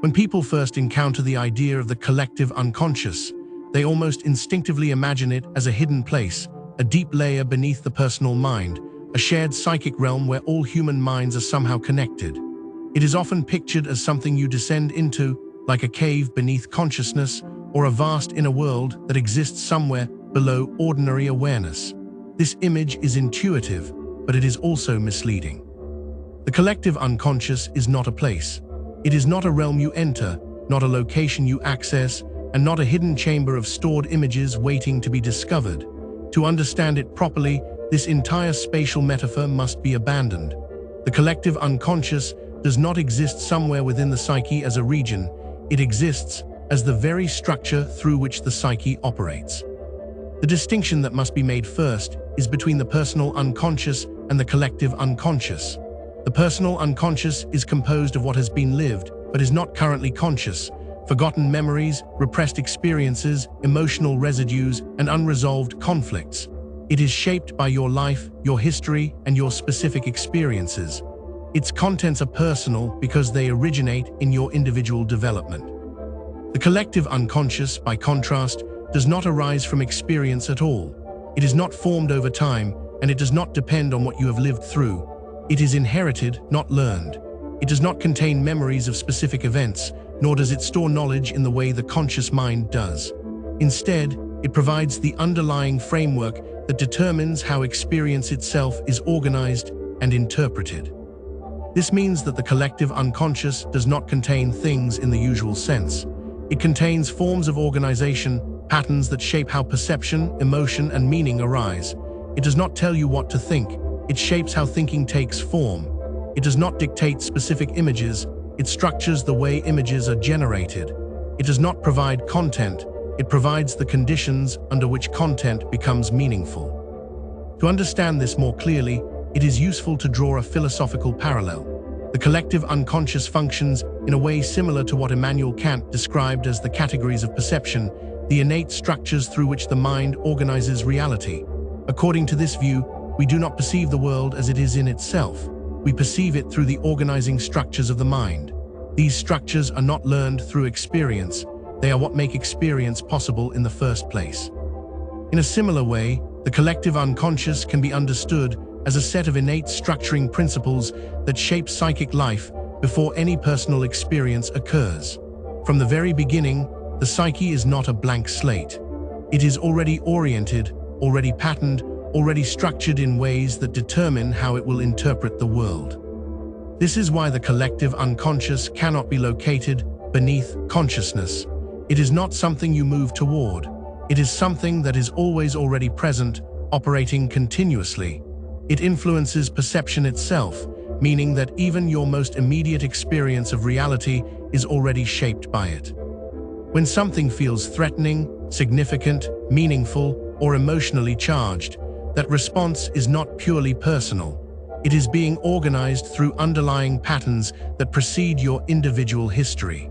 When people first encounter the idea of the collective unconscious, they almost instinctively imagine it as a hidden place, a deep layer beneath the personal mind, a shared psychic realm where all human minds are somehow connected. It is often pictured as something you descend into, like a cave beneath consciousness, or a vast inner world that exists somewhere below ordinary awareness. This image is intuitive, but it is also misleading. The collective unconscious is not a place. It is not a realm you enter, not a location you access, and not a hidden chamber of stored images waiting to be discovered. To understand it properly, this entire spatial metaphor must be abandoned. The collective unconscious does not exist somewhere within the psyche as a region. It exists as the very structure through which the psyche operates. The distinction that must be made first is between the personal unconscious and the collective unconscious. The personal unconscious is composed of what has been lived, but is not currently conscious: forgotten memories, repressed experiences, emotional residues, and unresolved conflicts. It is shaped by your life, your history, and your specific experiences. Its contents are personal because they originate in your individual development. The collective unconscious, by contrast, does not arise from experience at all. It is not formed over time, and it does not depend on what you have lived through. It is inherited, not learned. It does not contain memories of specific events, nor does it store knowledge in the way the conscious mind does. Instead, it provides the underlying framework that determines how experience itself is organized and interpreted. This means that the collective unconscious does not contain things in the usual sense. It contains forms of organization, patterns that shape how perception, emotion, and meaning arise. It does not tell you what to think. It shapes how thinking takes form. It does not dictate specific images. It structures the way images are generated. It does not provide content. It provides the conditions under which content becomes meaningful. To understand this more clearly, it is useful to draw a philosophical parallel. The collective unconscious functions in a way similar to what Immanuel Kant described as the categories of perception, the innate structures through which the mind organizes reality. According to this view, we do not perceive the world as it is in itself. We perceive it through the organizing structures of the mind. These structures are not learned through experience. They are what make experience possible in the first place. In a similar way, the collective unconscious can be understood as a set of innate structuring principles that shape psychic life before any personal experience occurs. From the very beginning, the psyche is not a blank slate. It is already oriented, already patterned, already structured in ways that determine how it will interpret the world. This is why the collective unconscious cannot be located beneath consciousness. It is not something you move toward. It is something that is always already present, operating continuously. It influences perception itself, meaning that even your most immediate experience of reality is already shaped by it. When something feels threatening, significant, meaningful, or emotionally charged, that response is not purely personal. It is being organized through underlying patterns that precede your individual history.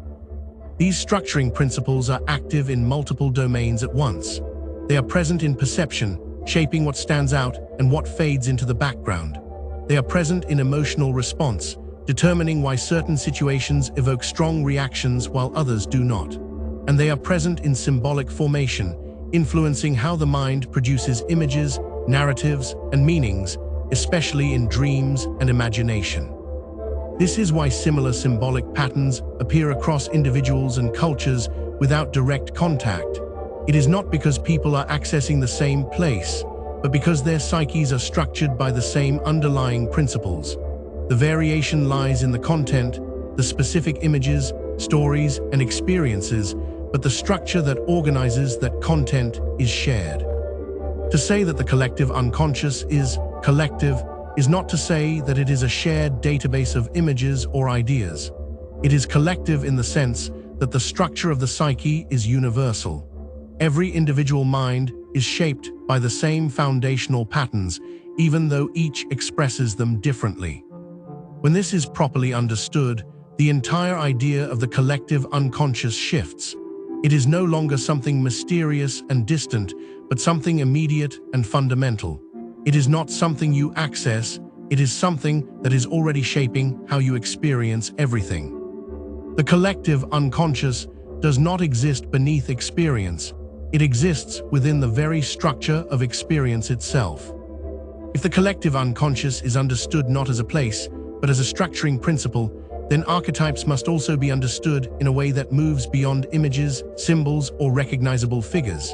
These structuring principles are active in multiple domains at once. They are present in perception, shaping what stands out and what fades into the background. They are present in emotional response, determining why certain situations evoke strong reactions while others do not. And they are present in symbolic formation, influencing how the mind produces images, narratives, and meanings, especially in dreams and imagination. This is why similar symbolic patterns appear across individuals and cultures without direct contact. It is not because people are accessing the same place, but because their psyches are structured by the same underlying principles. The variation lies in the content, the specific images, stories, and experiences, but the structure that organizes that content is shared. To say that the collective unconscious is collective is not to say that it is a shared database of images or ideas. It is collective in the sense that the structure of the psyche is universal. Every individual mind is shaped by the same foundational patterns, even though each expresses them differently. When this is properly understood, the entire idea of the collective unconscious shifts. It is no longer something mysterious and distant, but something immediate and fundamental. It is not something you access, it is something that is already shaping how you experience everything. The collective unconscious does not exist beneath experience. It exists within the very structure of experience itself. If the collective unconscious is understood not as a place, but as a structuring principle, then archetypes must also be understood in a way that moves beyond images, symbols, or recognizable figures.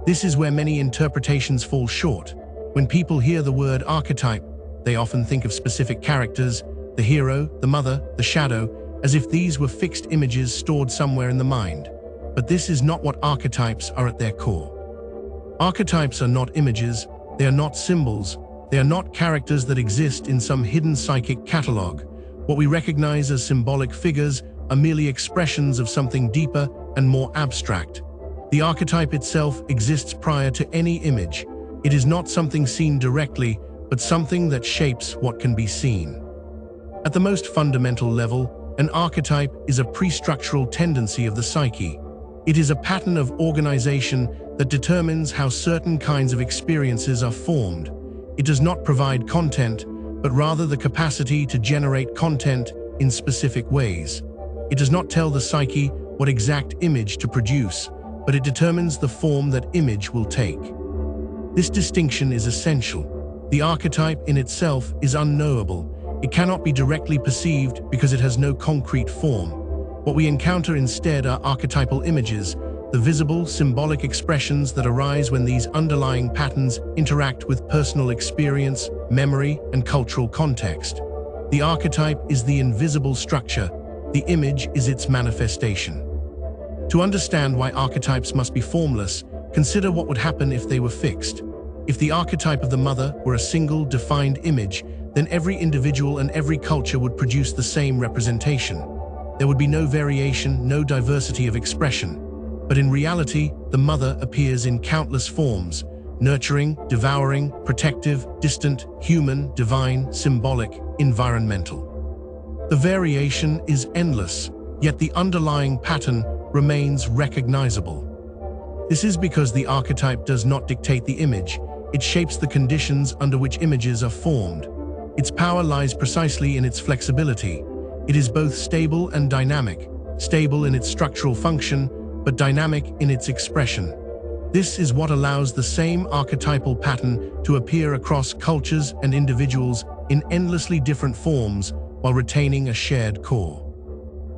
This is where many interpretations fall short. When people hear the word archetype, they often think of specific characters, the hero, the mother, the shadow, as if these were fixed images stored somewhere in the mind. But this is not what archetypes are at their core. Archetypes are not images, they are not symbols, they are not characters that exist in some hidden psychic catalog. What we recognize as symbolic figures are merely expressions of something deeper and more abstract. The archetype itself exists prior to any image. It is not something seen directly, but something that shapes what can be seen. At the most fundamental level, an archetype is a pre-structural tendency of the psyche. It is a pattern of organization that determines how certain kinds of experiences are formed. It does not provide content, but rather the capacity to generate content in specific ways. It does not tell the psyche what exact image to produce, but it determines the form that image will take. This distinction is essential. The archetype in itself is unknowable. It cannot be directly perceived because it has no concrete form. What we encounter instead are archetypal images, the visible, symbolic expressions that arise when these underlying patterns interact with personal experience, memory, and cultural context. The archetype is the invisible structure. The image is its manifestation. To understand why archetypes must be formless, consider what would happen if they were fixed. If the archetype of the mother were a single, defined image, then every individual and every culture would produce the same representation. There would be no variation, no diversity of expression. But in reality, the mother appears in countless forms: nurturing, devouring, protective, distant, human, divine, symbolic, environmental. The variation is endless, yet the underlying pattern remains recognizable. This is because the archetype does not dictate the image, it shapes the conditions under which images are formed. Its power lies precisely in its flexibility. It is both stable and dynamic, stable in its structural function, but dynamic in its expression. This is what allows the same archetypal pattern to appear across cultures and individuals in endlessly different forms while retaining a shared core.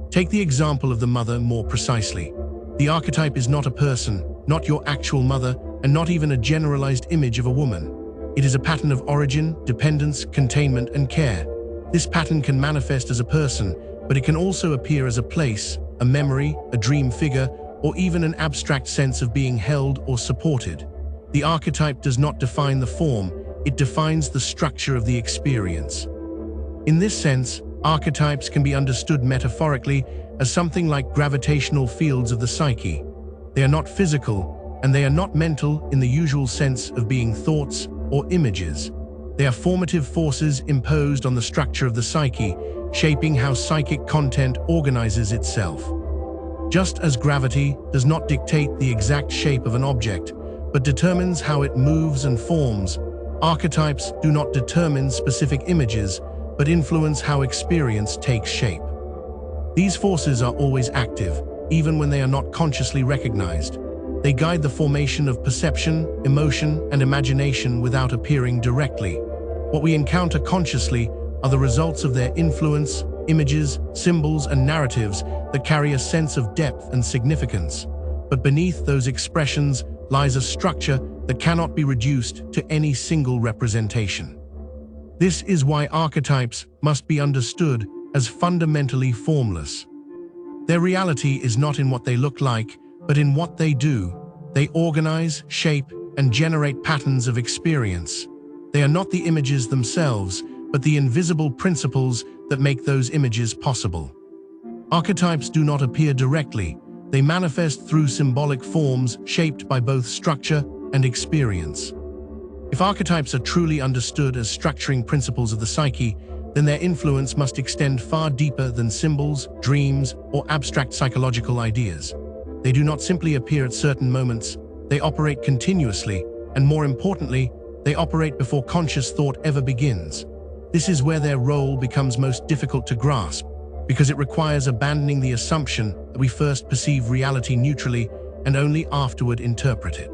Take the example of the mother more precisely. The archetype is not a person, not your actual mother, and not even a generalized image of a woman. It is a pattern of origin, dependence, containment, and care. This pattern can manifest as a person, but it can also appear as a place, a memory, a dream figure, or even an abstract sense of being held or supported. The archetype does not define the form, it defines the structure of the experience. In this sense, archetypes can be understood metaphorically as something like gravitational fields of the psyche. They are not physical, and they are not mental in the usual sense of being thoughts or images. They are formative forces imposed on the structure of the psyche, shaping how psychic content organizes itself. Just as gravity does not dictate the exact shape of an object, but determines how it moves and forms, archetypes do not determine specific images, but influence how experience takes shape. These forces are always active, even when they are not consciously recognized. They guide the formation of perception, emotion, and imagination without appearing directly. What we encounter consciously are the results of their influence, images, symbols, and narratives that carry a sense of depth and significance. But beneath those expressions lies a structure that cannot be reduced to any single representation. This is why archetypes must be understood as fundamentally formless. Their reality is not in what they look like, but in what they do. They organize, shape, and generate patterns of experience. They are not the images themselves, but the invisible principles that make those images possible. Archetypes do not appear directly. They manifest through symbolic forms shaped by both structure and experience. If archetypes are truly understood as structuring principles of the psyche, then their influence must extend far deeper than symbols, dreams, or abstract psychological ideas. They do not simply appear at certain moments, they operate continuously, and more importantly, they operate before conscious thought ever begins. This is where their role becomes most difficult to grasp. because it requires abandoning the assumption that we first perceive reality neutrally and only afterward interpret it.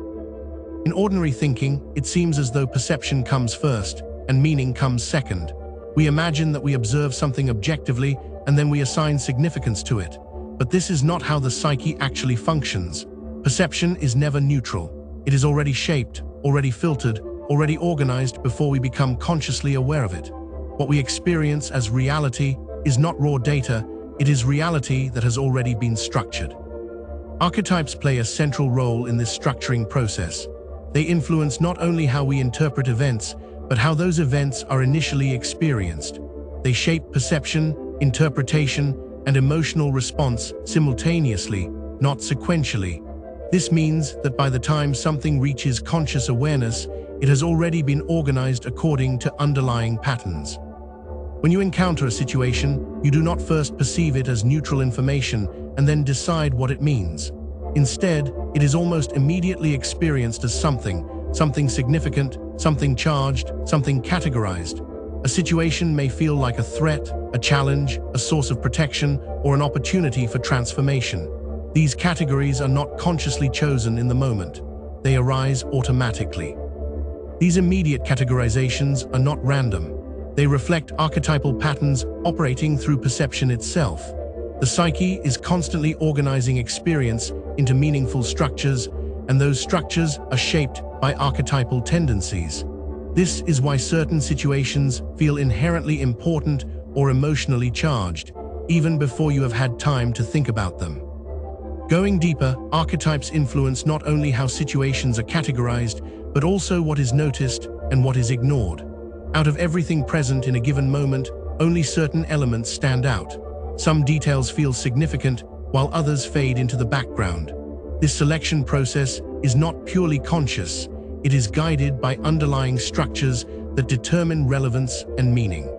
In ordinary thinking, it seems as though perception comes first and meaning comes second. We imagine that we observe something objectively and then we assign significance to it. But this is not how the psyche actually functions. Perception is never neutral. It is already shaped, already filtered, already organized before we become consciously aware of it. What we experience as reality is not raw data, it is reality that has already been structured. Archetypes play a central role in this structuring process. They influence not only how we interpret events, but how those events are initially experienced. They shape perception, interpretation, and emotional response simultaneously, not sequentially. This means that by the time something reaches conscious awareness, it has already been organized according to underlying patterns. When you encounter a situation, you do not first perceive it as neutral information and then decide what it means. Instead, it is almost immediately experienced as something significant, something charged, something categorized. A situation may feel like a threat, a challenge, a source of protection, or an opportunity for transformation. These categories are not consciously chosen in the moment. They arise automatically. These immediate categorizations are not random. They reflect archetypal patterns operating through perception itself. The psyche is constantly organizing experience into meaningful structures, and those structures are shaped by archetypal tendencies. This is why certain situations feel inherently important or emotionally charged, even before you have had time to think about them. Going deeper, archetypes influence not only how situations are categorized, but also what is noticed and what is ignored. Out of everything present in a given moment, only certain elements stand out. Some details feel significant, while others fade into the background. This selection process is not purely conscious. It is guided by underlying structures that determine relevance and meaning.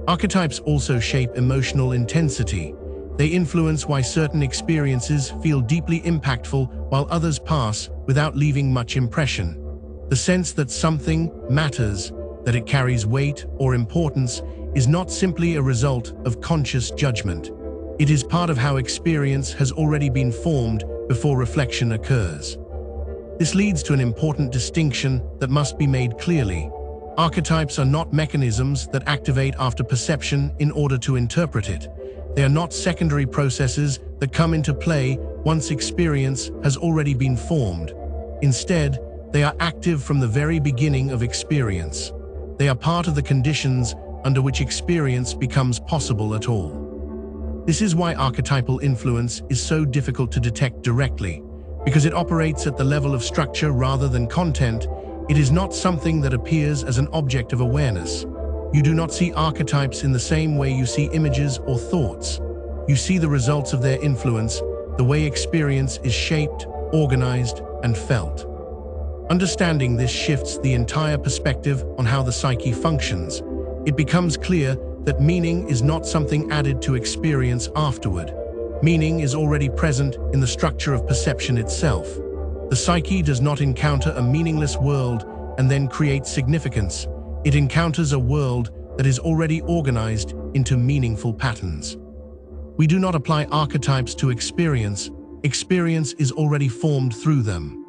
Archetypes also shape emotional intensity. They influence why certain experiences feel deeply impactful while others pass without leaving much impression. The sense that something matters, that it carries weight or importance, is not simply a result of conscious judgment. It is part of how experience has already been formed before reflection occurs. This leads to an important distinction that must be made clearly. Archetypes are not mechanisms that activate after perception in order to interpret it. They are not secondary processes that come into play once experience has already been formed. Instead, they are active from the very beginning of experience. They are part of the conditions under which experience becomes possible at all. This is why archetypal influence is so difficult to detect directly. Because it operates at the level of structure rather than content, it is not something that appears as an object of awareness. You do not see archetypes in the same way you see images or thoughts. You see the results of their influence, the way experience is shaped, organized, and felt. Understanding this shifts the entire perspective on how the psyche functions. It becomes clear that meaning is not something added to experience afterward. Meaning is already present in the structure of perception itself. The psyche does not encounter a meaningless world and then create significance. It encounters a world that is already organized into meaningful patterns. We do not apply archetypes to experience. Experience is already formed through them.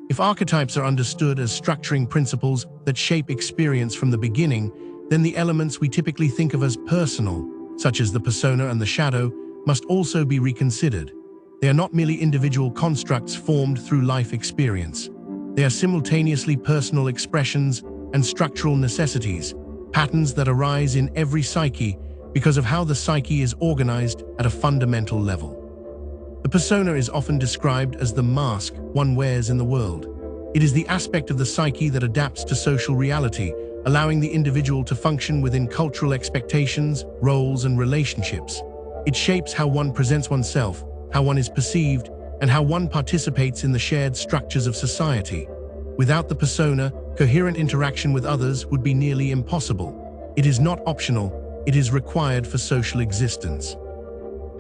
If archetypes are understood as structuring principles that shape experience from the beginning, then the elements we typically think of as personal, such as the persona and the shadow, must also be reconsidered. They are not merely individual constructs formed through life experience. They are simultaneously personal expressions and structural necessities, patterns that arise in every psyche because of how the psyche is organized at a fundamental level. The persona is often described as the mask one wears in the world. It is the aspect of the psyche that adapts to social reality, allowing the individual to function within cultural expectations, roles, and relationships. It shapes how one presents oneself, how one is perceived, and how one participates in the shared structures of society. Without the persona, coherent interaction with others would be nearly impossible. It is not optional, it is required for social existence.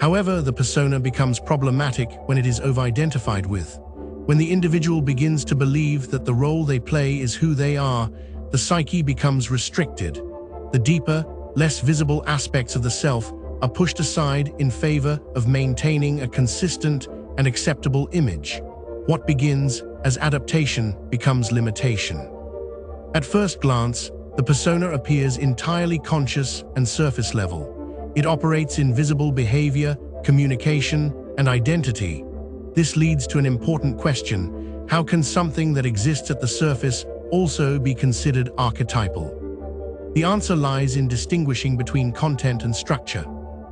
However, the persona becomes problematic when it is over-identified with. When the individual begins to believe that the role they play is who they are, the psyche becomes restricted. The deeper, less visible aspects of the self are pushed aside in favor of maintaining a consistent and acceptable image. What begins as adaptation becomes limitation. At first glance, the persona appears entirely conscious and surface level. It operates in visible behavior, communication, and identity. This leads to an important question: how can something that exists at the surface also be considered archetypal? The answer lies in distinguishing between content and structure.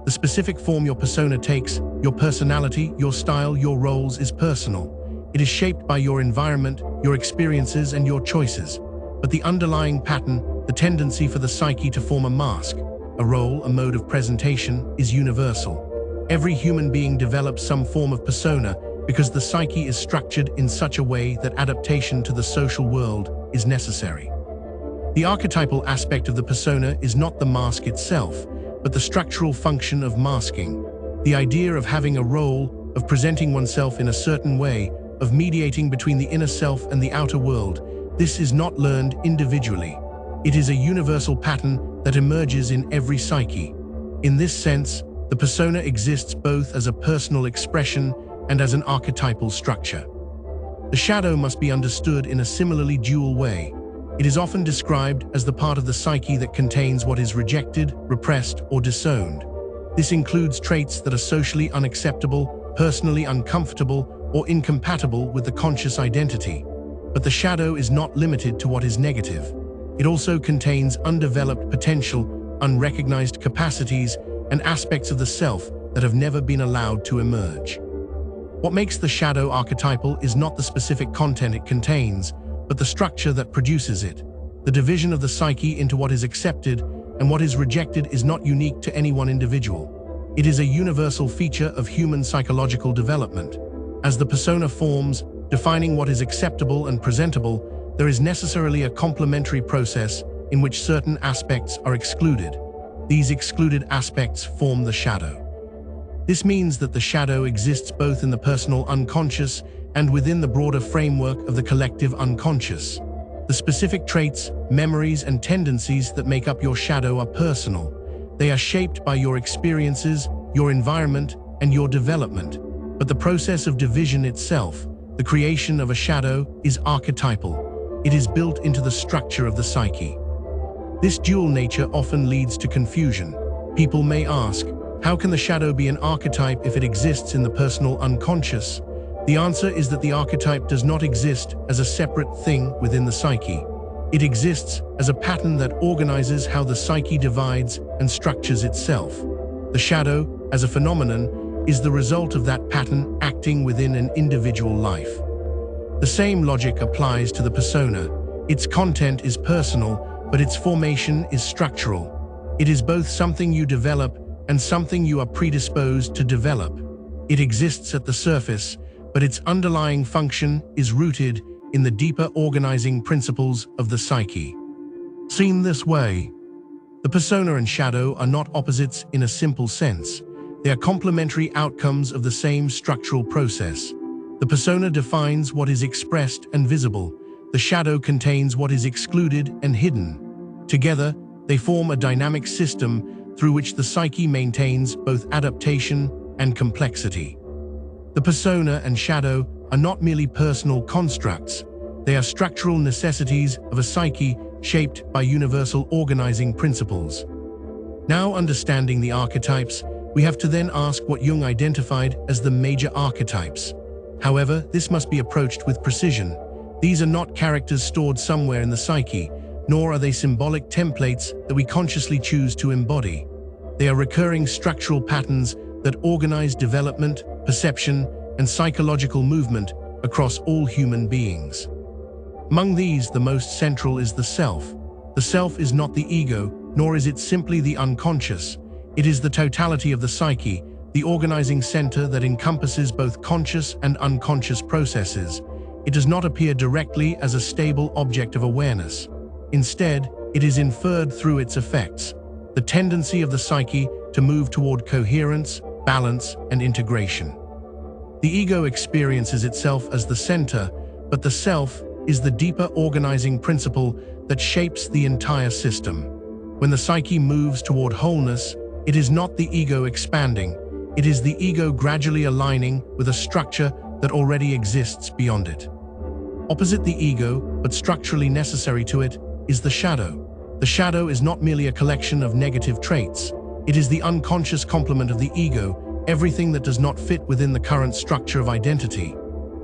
The specific form your persona takes, your personality, your style, your roles, is personal. It is shaped by your environment, your experiences, and your choices. But the underlying pattern, the tendency for the psyche to form a mask, a role, a mode of presentation, is universal. Every human being develops some form of persona because the psyche is structured in such a way that adaptation to the social world is necessary. The archetypal aspect of the persona is not the mask itself, but the structural function of masking. The idea of having a role, of presenting oneself in a certain way, of mediating between the inner self and the outer world, this is not learned individually. It is a universal pattern that emerges in every psyche. In this sense, the persona exists both as a personal expression and as an archetypal structure. The shadow must be understood in a similarly dual way. It is often described as the part of the psyche that contains what is rejected, repressed, or disowned. This includes traits that are socially unacceptable, personally uncomfortable, or incompatible with the conscious identity. But the shadow is not limited to what is negative. It also contains undeveloped potential, unrecognized capacities, and aspects of the self that have never been allowed to emerge. What makes the shadow archetypal is not the specific content it contains, but the structure that produces it. The division of the psyche into what is accepted and what is rejected is not unique to any one individual. It is a universal feature of human psychological development. As the persona forms, defining what is acceptable and presentable, there is necessarily a complementary process in which certain aspects are excluded. These excluded aspects form the shadow. This means that the shadow exists both in the personal unconscious and within the broader framework of the collective unconscious. The specific traits, memories, and tendencies that make up your shadow are personal. They are shaped by your experiences, your environment, and your development. But the process of division itself, the creation of a shadow, is archetypal. It is built into the structure of the psyche. This dual nature often leads to confusion. People may ask, how can the shadow be an archetype if it exists in the personal unconscious? The answer is that the archetype does not exist as a separate thing within the psyche. It exists as a pattern that organizes how the psyche divides and structures itself. The shadow, as a phenomenon, is the result of that pattern acting within an individual life. The same logic applies to the persona. Its content is personal, but its formation is structural. It is both something you develop and something you are predisposed to develop. It exists at the surface, but its underlying function is rooted in the deeper organizing principles of the psyche. Seen this way, the persona and shadow are not opposites in a simple sense. They are complementary outcomes of the same structural process. The persona defines what is expressed and visible. The shadow contains what is excluded and hidden. Together, they form a dynamic system through which the psyche maintains both adaptation and complexity. The persona and shadow are not merely personal constructs. They are structural necessities of a psyche shaped by universal organizing principles. Now understanding the archetypes, we have to then ask what Jung identified as the major archetypes. However, this must be approached with precision. These are not characters stored somewhere in the psyche, nor are they symbolic templates that we consciously choose to embody. They are recurring structural patterns that organize development, perception, and psychological movement across all human beings. Among these, the most central is the self. The self is not the ego, nor is it simply the unconscious. It is the totality of the psyche, the organizing center that encompasses both conscious and unconscious processes. It does not appear directly as a stable object of awareness. Instead, it is inferred through its effects, the tendency of the psyche to move toward coherence, balance, and integration. The ego experiences itself as the center, but the self is the deeper organizing principle that shapes the entire system. When the psyche moves toward wholeness, It is not the ego expanding, it is the ego gradually aligning with a structure that already exists beyond it. Opposite the ego, but structurally necessary to it, is the shadow. The shadow is not merely a collection of negative traits. It is the unconscious complement of the ego, everything that does not fit within the current structure of identity.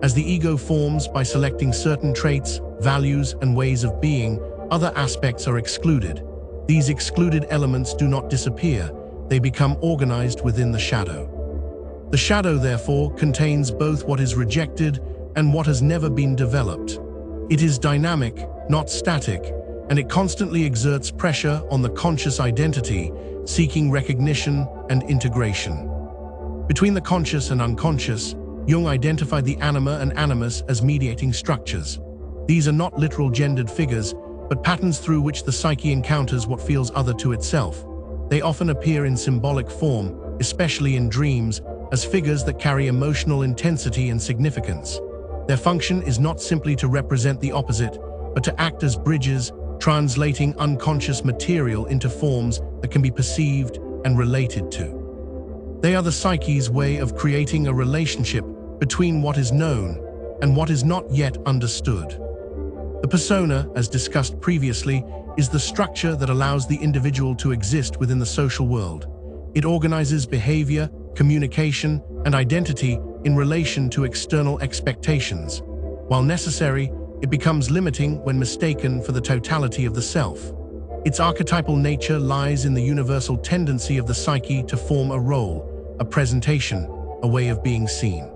As the ego forms by selecting certain traits, values, and ways of being, other aspects are excluded. These excluded elements do not disappear, they become organized within the shadow. The shadow, therefore, contains both what is rejected and what has never been developed. It is dynamic, not static, and it constantly exerts pressure on the conscious identity, seeking recognition and integration. Between the conscious and unconscious, Jung identified the anima and animus as mediating structures. These are not literal gendered figures, but patterns through which the psyche encounters what feels other to itself. They often appear in symbolic form, especially in dreams, as figures that carry emotional intensity and significance. Their function is not simply to represent the opposite, but to act as bridges, translating unconscious material into forms that can be perceived and related to. They are the psyche's way of creating a relationship between what is known and what is not yet understood. The persona, as discussed previously, is the structure that allows the individual to exist within the social world. It organizes behavior, communication, and identity in relation to external expectations. While necessary, it becomes limiting when mistaken for the totality of the self. Its archetypal nature lies in the universal tendency of the psyche to form a role, a presentation, a way of being seen.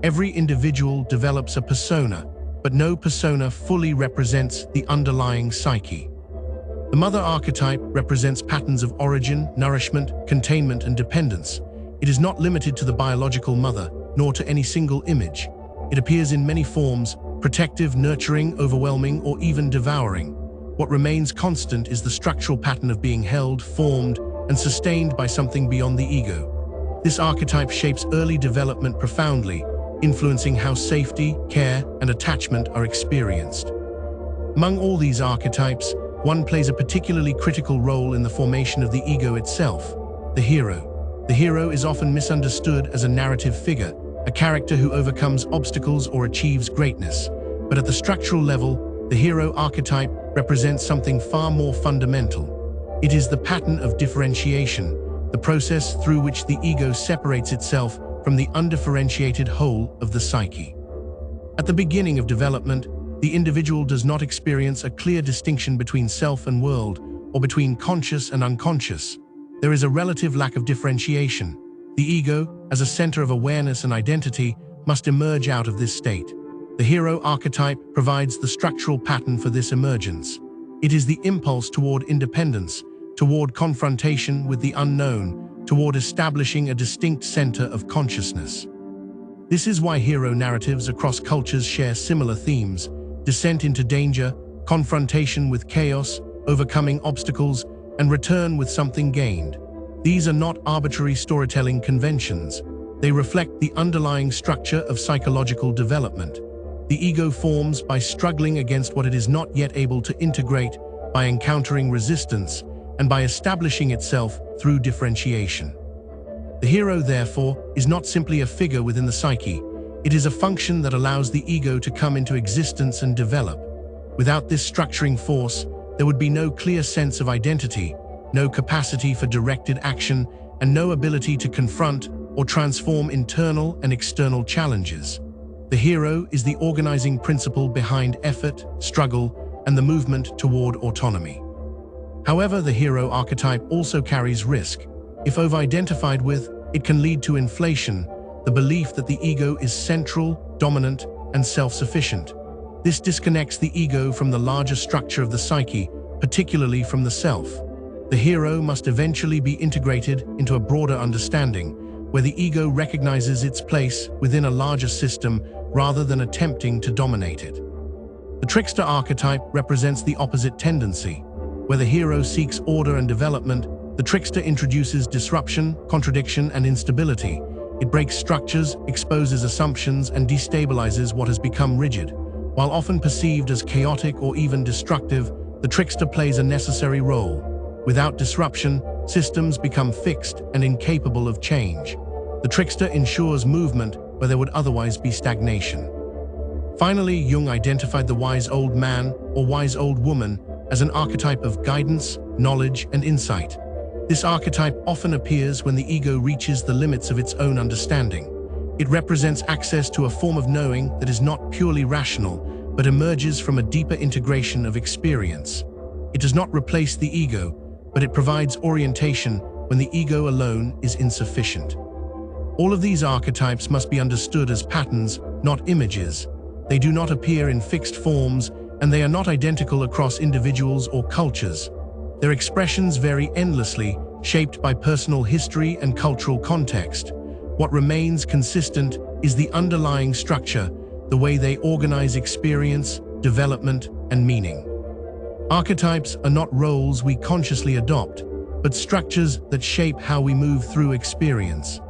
Every individual develops a persona, but no persona fully represents the underlying psyche. The mother archetype represents patterns of origin, nourishment, containment, and dependence. It is not limited to the biological mother, nor to any single image. It appears in many forms: protective, nurturing, overwhelming, or even devouring. What remains constant is the structural pattern of being held, formed, and sustained by something beyond the ego. This archetype shapes early development profoundly, influencing how safety, care, and attachment are experienced. Among all these archetypes, one plays a particularly critical role in the formation of the ego itself: the hero. The hero is often misunderstood as a narrative figure, a character who overcomes obstacles or achieves greatness. But at the structural level, the hero archetype represents something far more fundamental. It is the pattern of differentiation, the process through which the ego separates itself from the undifferentiated whole of the psyche. At the beginning of development, the individual does not experience a clear distinction between self and world, or between conscious and unconscious. There is a relative lack of differentiation. The ego, as a center of awareness and identity, must emerge out of this state. The hero archetype provides the structural pattern for this emergence. It is the impulse toward independence, toward confrontation with the unknown, toward establishing a distinct center of consciousness. This is why hero narratives across cultures share similar themes: descent into danger, confrontation with chaos, overcoming obstacles, and return with something gained. These are not arbitrary storytelling conventions. They reflect the underlying structure of psychological development. The ego forms by struggling against what it is not yet able to integrate, by encountering resistance, and by establishing itself through differentiation. The hero, therefore, is not simply a figure within the psyche. It is a function that allows the ego to come into existence and develop. Without this structuring force, there would be no clear sense of identity, no capacity for directed action, and no ability to confront or transform internal and external challenges. The hero is the organizing principle behind effort, struggle, and the movement toward autonomy. However, the hero archetype also carries risk. If over-identified with, it can lead to inflation, the belief that the ego is central, dominant, and self-sufficient. This disconnects the ego from the larger structure of the psyche, particularly from the self. The hero must eventually be integrated into a broader understanding, where the ego recognizes its place within a larger system rather than attempting to dominate it. The trickster archetype represents the opposite tendency. Where the hero seeks order and development, the trickster introduces disruption, contradiction, and instability. It breaks structures, exposes assumptions, and destabilizes what has become rigid. While often perceived as chaotic or even destructive, the trickster plays a necessary role. Without disruption, systems become fixed and incapable of change. The trickster ensures movement where there would otherwise be stagnation. Finally, Jung identified the wise old man or wise old woman as an archetype of guidance, knowledge, and insight. This archetype often appears when the ego reaches the limits of its own understanding. It represents access to a form of knowing that is not purely rational, but emerges from a deeper integration of experience. It does not replace the ego, but it provides orientation when the ego alone is insufficient. All of these archetypes must be understood as patterns, not images. They do not appear in fixed forms, and they are not identical across individuals or cultures. Their expressions vary endlessly, shaped by personal history and cultural context. What remains consistent is the underlying structure, the way they organize experience, development, and meaning. Archetypes are not roles we consciously adopt, but structures that shape how we move through experience.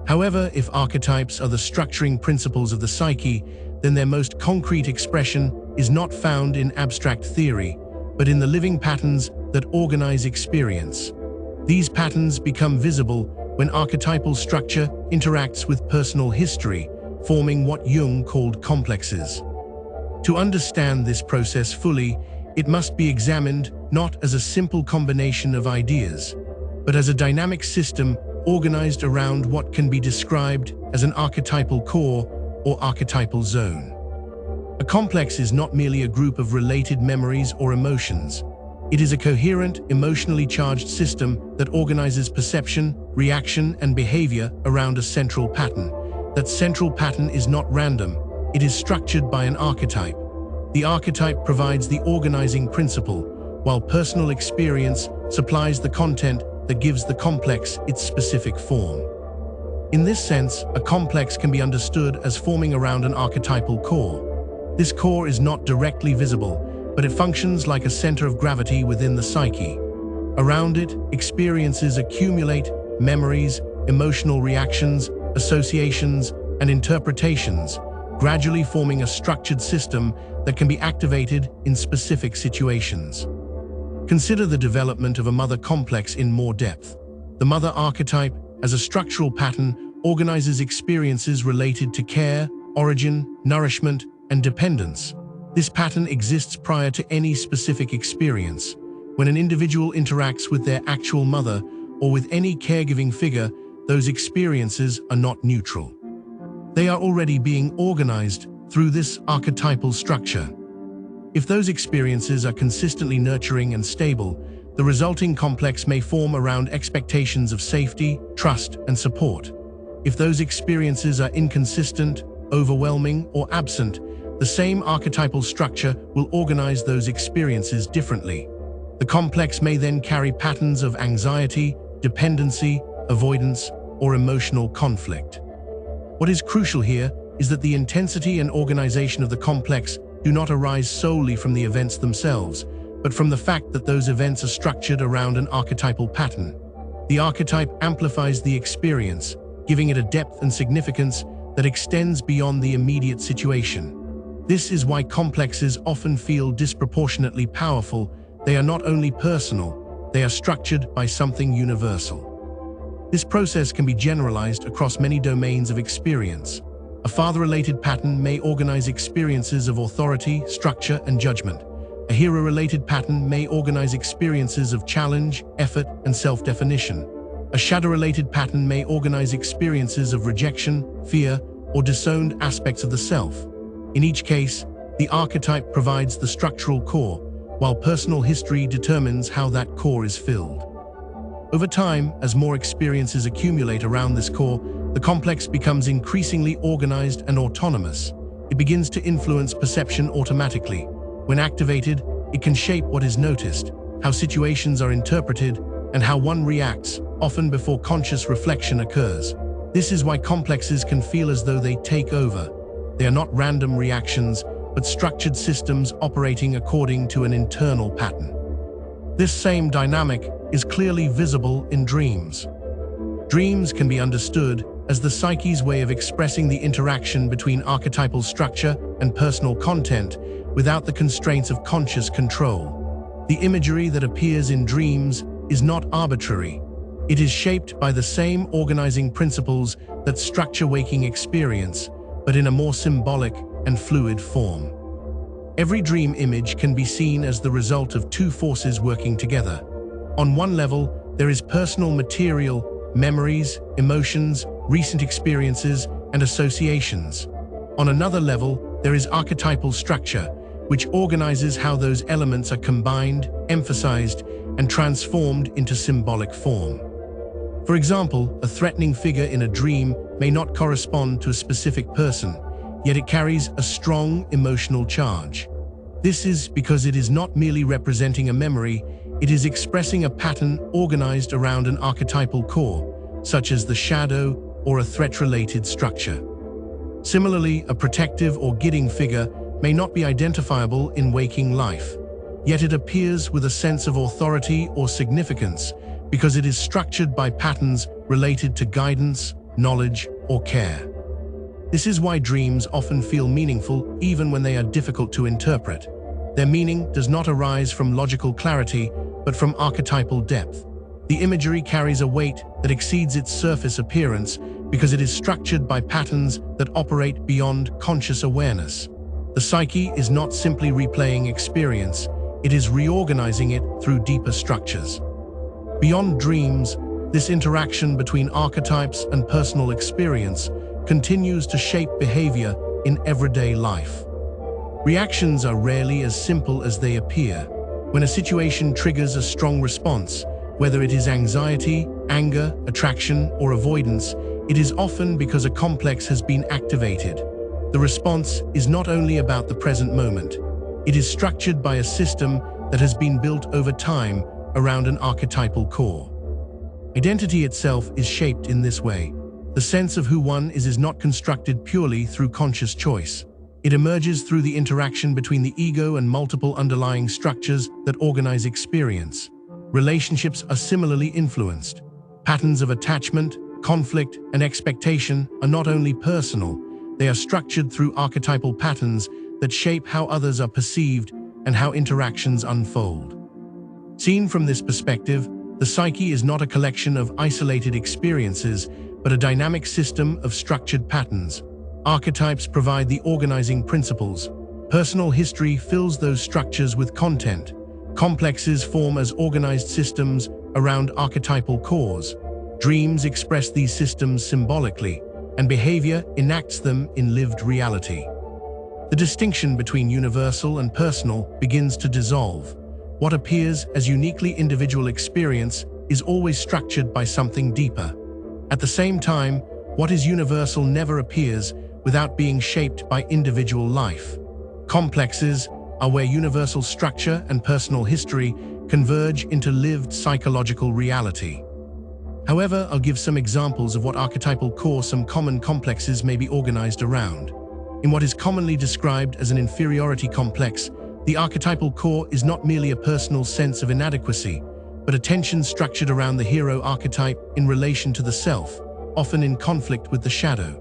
However, if archetypes are the structuring principles of the psyche, then their most concrete expression is not found in abstract theory, but in the living patterns that organize experience. These patterns become visible when archetypal structure interacts with personal history, forming what Jung called complexes. To understand this process fully, it must be examined not as a simple combination of ideas, but as a dynamic system organized around what can be described as an archetypal core or archetypal zone. A complex is not merely a group of related memories or emotions. It is a coherent, emotionally charged system that organizes perception, reaction, and behavior around a central pattern. That central pattern is not random. It is structured by an archetype. The archetype provides the organizing principle, while personal experience supplies the content that gives the complex its specific form. In this sense, a complex can be understood as forming around an archetypal core. This core is not directly visible, but it functions like a center of gravity within the psyche. Around it, experiences accumulate, memories, emotional reactions, associations, and interpretations, gradually forming a structured system that can be activated in specific situations. Consider the development of a mother complex in more depth. The mother archetype, as a structural pattern, organizes experiences related to care, origin, nourishment, and dependence. This pattern exists prior to any specific experience. When an individual interacts with their actual mother or with any caregiving figure, those experiences are not neutral. They are already being organized through this archetypal structure. If those experiences are consistently nurturing and stable, the resulting complex may form around expectations of safety, trust, and support. If those experiences are inconsistent, overwhelming, or absent, the same archetypal structure will organize those experiences differently. The complex may then carry patterns of anxiety, dependency, avoidance, or emotional conflict. What is crucial here is that the intensity and organization of the complex do not arise solely from the events themselves, but from the fact that those events are structured around an archetypal pattern. The archetype amplifies the experience, giving it a depth and significance that extends beyond the immediate situation. This is why complexes often feel disproportionately powerful. They are not only personal, they are structured by something universal. This process can be generalized across many domains of experience. A father-related pattern may organize experiences of authority, structure, and judgment. A hero-related pattern may organize experiences of challenge, effort, and self-definition. A shadow-related pattern may organize experiences of rejection, fear, or disowned aspects of the self. In each case, the archetype provides the structural core, while personal history determines how that core is filled. Over time, as more experiences accumulate around this core, the complex becomes increasingly organized and autonomous. It begins to influence perception automatically. When activated, it can shape what is noticed, how situations are interpreted, and how one reacts, often before conscious reflection occurs. This is why complexes can feel as though they take over. They are not random reactions, but structured systems operating according to an internal pattern. This same dynamic is clearly visible in dreams. Dreams can be understood as the psyche's way of expressing the interaction between archetypal structure and personal content without the constraints of conscious control. The imagery that appears in dreams is not arbitrary. It is shaped by the same organizing principles that structure waking experience, but in a more symbolic and fluid form. Every dream image can be seen as the result of two forces working together. On one level, there is personal material, memories, emotions, recent experiences, and associations. On another level, there is archetypal structure, which organizes how those elements are combined, emphasized, and transformed into symbolic form. For example, a threatening figure in a dream may not correspond to a specific person, yet it carries a strong emotional charge. This is because it is not merely representing a memory, it is expressing a pattern organized around an archetypal core, such as the shadow or a threat-related structure. Similarly, a protective or guiding figure may not be identifiable in waking life, yet it appears with a sense of authority or significance because it is structured by patterns related to guidance, knowledge, or care. This is why dreams often feel meaningful even when they are difficult to interpret. Their meaning does not arise from logical clarity, but from archetypal depth. The imagery carries a weight that exceeds its surface appearance because it is structured by patterns that operate beyond conscious awareness. The psyche is not simply replaying experience, it is reorganizing it through deeper structures. Beyond dreams, this interaction between archetypes and personal experience continues to shape behavior in everyday life. Reactions are rarely as simple as they appear. When a situation triggers a strong response, whether it is anxiety, anger, attraction, or avoidance, it is often because a complex has been activated. The response is not only about the present moment. It is structured by a system that has been built over time around an archetypal core. Identity itself is shaped in this way. The sense of who one is not constructed purely through conscious choice. It emerges through the interaction between the ego and multiple underlying structures that organize experience. Relationships are similarly influenced. Patterns of attachment, conflict, and expectation are not only personal, they are structured through archetypal patterns that shape how others are perceived and how interactions unfold. Seen from this perspective, the psyche is not a collection of isolated experiences, but a dynamic system of structured patterns. Archetypes provide the organizing principles. Personal history fills those structures with content. Complexes form as organized systems around archetypal cores. Dreams express these systems symbolically, and behavior enacts them in lived reality. The distinction between universal and personal begins to dissolve. What appears as uniquely individual experience is always structured by something deeper. At the same time, what is universal never appears without being shaped by individual life. Complexes are where universal structure and personal history converge into lived psychological reality. However, I'll give some examples of what archetypal core some common complexes may be organized around. In what is commonly described as an inferiority complex, the archetypal core is not merely a personal sense of inadequacy, but a tension structured around the hero archetype in relation to the self, often in conflict with the shadow.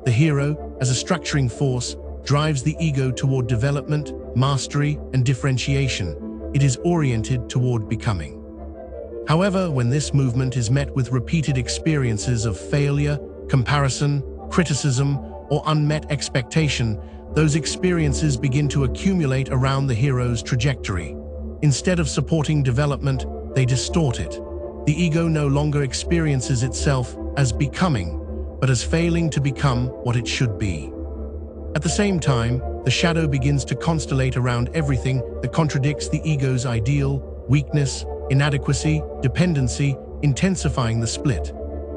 The hero, as a structuring force, drives the ego toward development, mastery, and differentiation. It is oriented toward becoming. However, when this movement is met with repeated experiences of failure, comparison, criticism, or unmet expectation, those experiences begin to accumulate around the hero's trajectory. Instead of supporting development, they distort it. The ego no longer experiences itself as becoming, but as failing to become what it should be. At the same time, the shadow begins to constellate around everything that contradicts the ego's ideal, weakness, inadequacy, dependency, intensifying the split.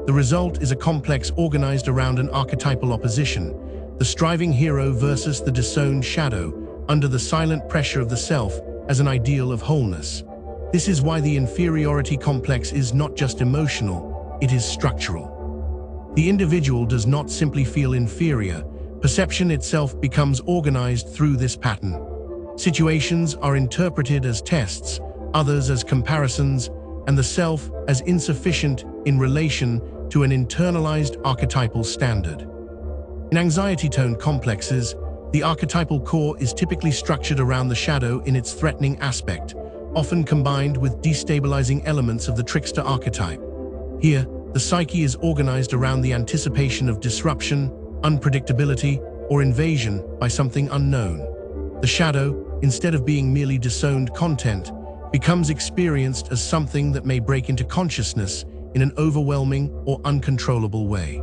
The result is a complex organized around an archetypal opposition, the striving hero versus the disowned shadow, under the silent pressure of the self as an ideal of wholeness. This is why the inferiority complex is not just emotional, it is structural. The individual does not simply feel inferior, perception itself becomes organized through this pattern. Situations are interpreted as tests, others as comparisons, and the self as insufficient in relation to an internalized archetypal standard. In anxiety-toned complexes, the archetypal core is typically structured around the shadow in its threatening aspect, often combined with destabilizing elements of the trickster archetype. Here, the psyche is organized around the anticipation of disruption, unpredictability, or invasion by something unknown. The shadow, instead of being merely disowned content, becomes experienced as something that may break into consciousness in an overwhelming or uncontrollable way.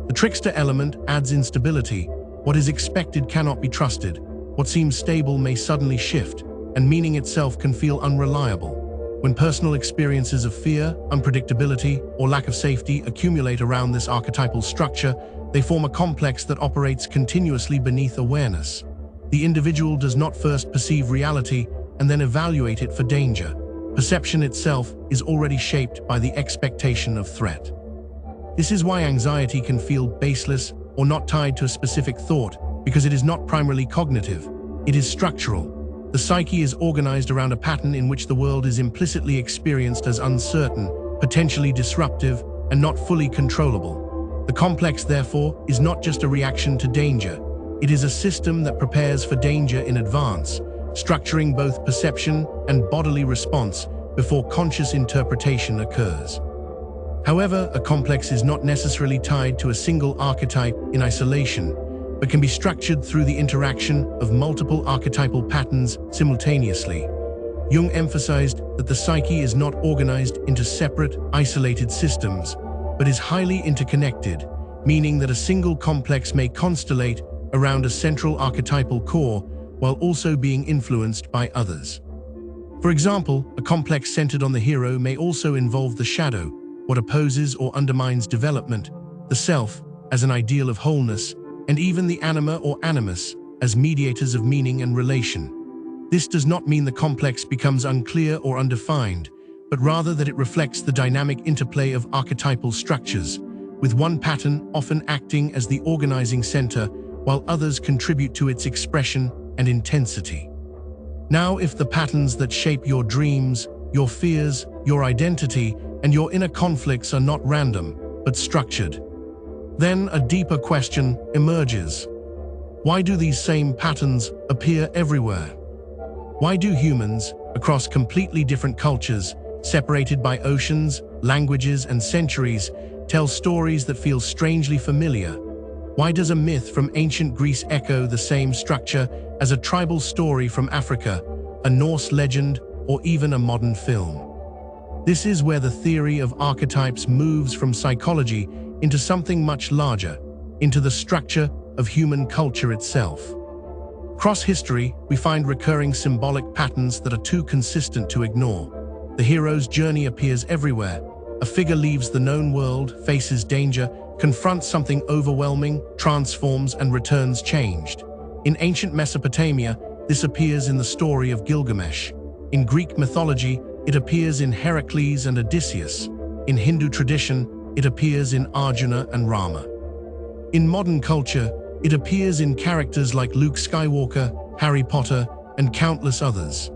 The trickster element adds instability. What is expected cannot be trusted. What seems stable may suddenly shift, and meaning itself can feel unreliable. When personal experiences of fear, unpredictability, or lack of safety accumulate around this archetypal structure, they form a complex that operates continuously beneath awareness. The individual does not first perceive reality and then evaluate it for danger. Perception itself is already shaped by the expectation of threat. This is why anxiety can feel baseless or not tied to a specific thought, because it is not primarily cognitive, it is structural. The psyche is organized around a pattern in which the world is implicitly experienced as uncertain, potentially disruptive, and not fully controllable. The complex, therefore, is not just a reaction to danger. It is a system that prepares for danger in advance, structuring both perception and bodily response before conscious interpretation occurs. However, a complex is not necessarily tied to a single archetype in isolation, but can be structured through the interaction of multiple archetypal patterns simultaneously. Jung emphasized that the psyche is not organized into separate, isolated systems, but is highly interconnected, meaning that a single complex may constellate around a central archetypal core while also being influenced by others. For example, a complex centered on the hero may also involve the shadow, what opposes or undermines development, the self as an ideal of wholeness, and even the anima or animus as mediators of meaning and relation. This does not mean the complex becomes unclear or undefined, but rather that it reflects the dynamic interplay of archetypal structures, with one pattern often acting as the organizing center, while others contribute to its expression and intensity. Now, if the patterns that shape your dreams, your fears, your identity, and your inner conflicts are not random, but structured, then a deeper question emerges. Why do these same patterns appear everywhere? Why do humans, across completely different cultures, separated by oceans, languages, and centuries, tell stories that feel strangely familiar? Why does a myth from ancient Greece echo the same structure as a tribal story from Africa, a Norse legend, or even a modern film? This is where the theory of archetypes moves from psychology into something much larger, into the structure of human culture itself. Across history, we find recurring symbolic patterns that are too consistent to ignore. The hero's journey appears everywhere. A figure leaves the known world, faces danger, confronts something overwhelming, transforms, and returns changed. In ancient Mesopotamia, this appears in the story of Gilgamesh. In Greek mythology, it appears in Heracles and Odysseus. In Hindu tradition, it appears in Arjuna and Rama. In modern culture, it appears in characters like Luke Skywalker, Harry Potter, and countless others.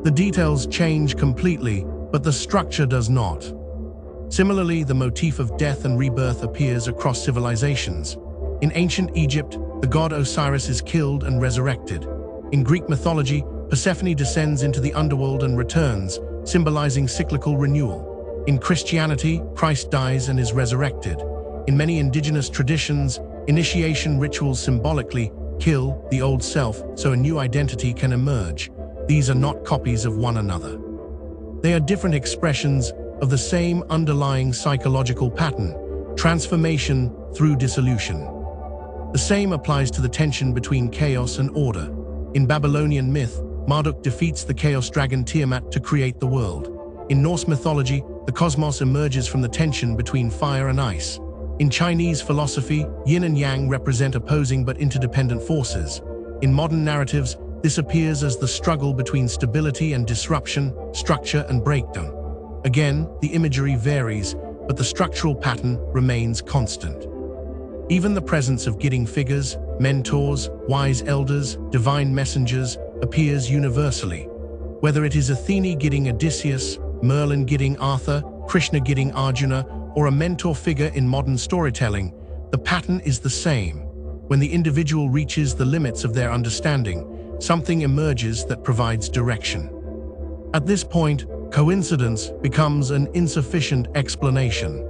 The details change completely, but the structure does not. Similarly, the motif of death and rebirth appears across civilizations. In ancient Egypt, the god Osiris is killed and resurrected. In Greek mythology, Persephone descends into the underworld and returns, symbolizing cyclical renewal. In Christianity, Christ dies and is resurrected. In many indigenous traditions, initiation rituals symbolically kill the old self so a new identity can emerge. These are not copies of one another. They are different expressions of the same underlying psychological pattern, transformation through dissolution. The same applies to the tension between chaos and order. In Babylonian myth, Marduk defeats the chaos dragon Tiamat to create the world. In Norse mythology, the cosmos emerges from the tension between fire and ice. In Chinese philosophy, yin and yang represent opposing but interdependent forces. In modern narratives, this appears as the struggle between stability and disruption, structure and breakdown. Again, the imagery varies, but the structural pattern remains constant. Even the presence of guiding figures, mentors, wise elders, divine messengers, appears universally. Whether it is Athene guiding Odysseus, Merlin guiding Arthur, Krishna guiding Arjuna, or a mentor figure in modern storytelling, the pattern is the same. When the individual reaches the limits of their understanding, something emerges that provides direction. At this point, coincidence becomes an insufficient explanation.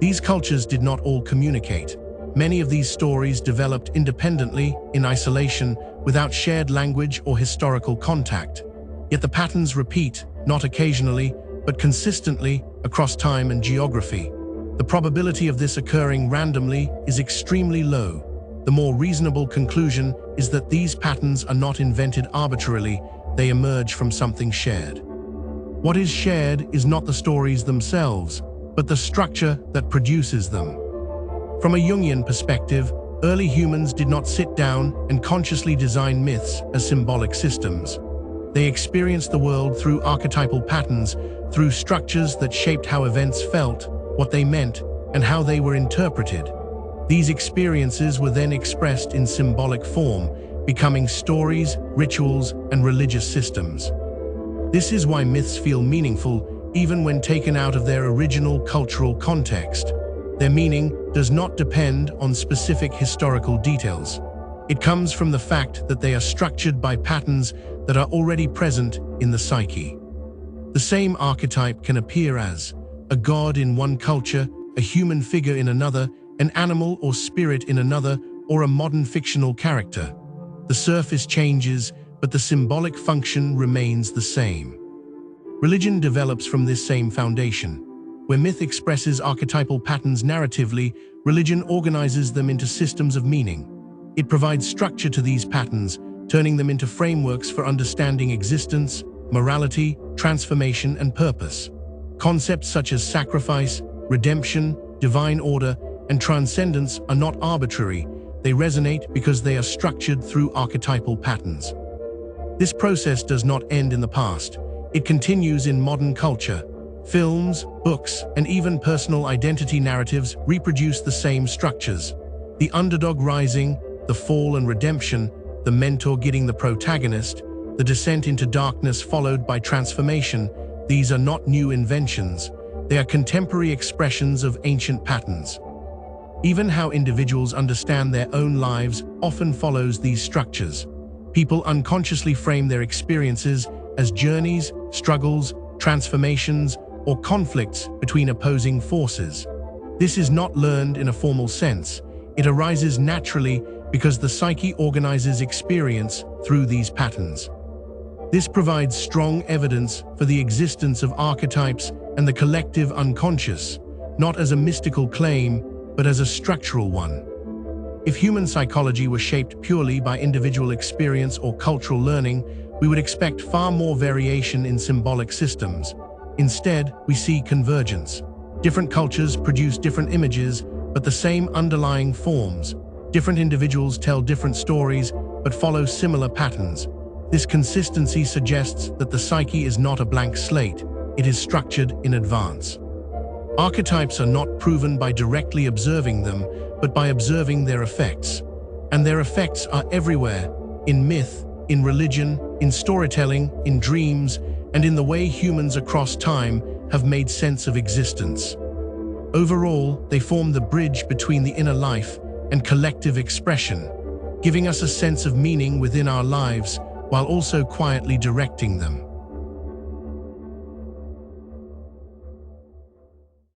These cultures did not all communicate. Many of these stories developed independently, in isolation, without shared language or historical contact. Yet the patterns repeat, not occasionally, but consistently, across time and geography. The probability of this occurring randomly is extremely low. The more reasonable conclusion is that these patterns are not invented arbitrarily, they emerge from something shared. What is shared is not the stories themselves, but the structure that produces them. From a Jungian perspective, early humans did not sit down and consciously design myths as symbolic systems. They experienced the world through archetypal patterns, through structures that shaped how events felt, what they meant, and how they were interpreted. These experiences were then expressed in symbolic form, becoming stories, rituals, and religious systems. This is why myths feel meaningful even when taken out of their original cultural context. Their meaning does not depend on specific historical details. It comes from the fact that they are structured by patterns that are already present in the psyche. The same archetype can appear as a god in one culture, a human figure in another, an animal or spirit in another, or a modern fictional character. The surface changes, but the symbolic function remains the same. Religion develops from this same foundation. Where myth expresses archetypal patterns narratively, religion organizes them into systems of meaning. It provides structure to these patterns, turning them into frameworks for understanding existence, morality, transformation, and purpose. Concepts such as sacrifice, redemption, divine order, and transcendence are not arbitrary. They resonate because they are structured through archetypal patterns. This process does not end in the past. It continues in modern culture. Films, books, and even personal identity narratives reproduce the same structures. The underdog rising, the fall and redemption, the mentor getting the protagonist, the descent into darkness followed by transformation. These are not new inventions. They are contemporary expressions of ancient patterns. Even how individuals understand their own lives often follows these structures. People unconsciously frame their experiences as journeys, struggles, transformations, or conflicts between opposing forces. This is not learned in a formal sense. It arises naturally because the psyche organizes experience through these patterns. This provides strong evidence for the existence of archetypes and the collective unconscious, not as a mystical claim, but as a structural one. If human psychology were shaped purely by individual experience or cultural learning, we would expect far more variation in symbolic systems. Instead, we see convergence. Different cultures produce different images, but the same underlying forms. Different individuals tell different stories, but follow similar patterns. This consistency suggests that the psyche is not a blank slate. It is structured in advance. Archetypes are not proven by directly observing them, but by observing their effects. And their effects are everywhere, in myth, in religion, in storytelling, in dreams, and in the way humans across time have made sense of existence. Overall, they form the bridge between the inner life and collective expression, giving us a sense of meaning within our lives while also quietly directing them.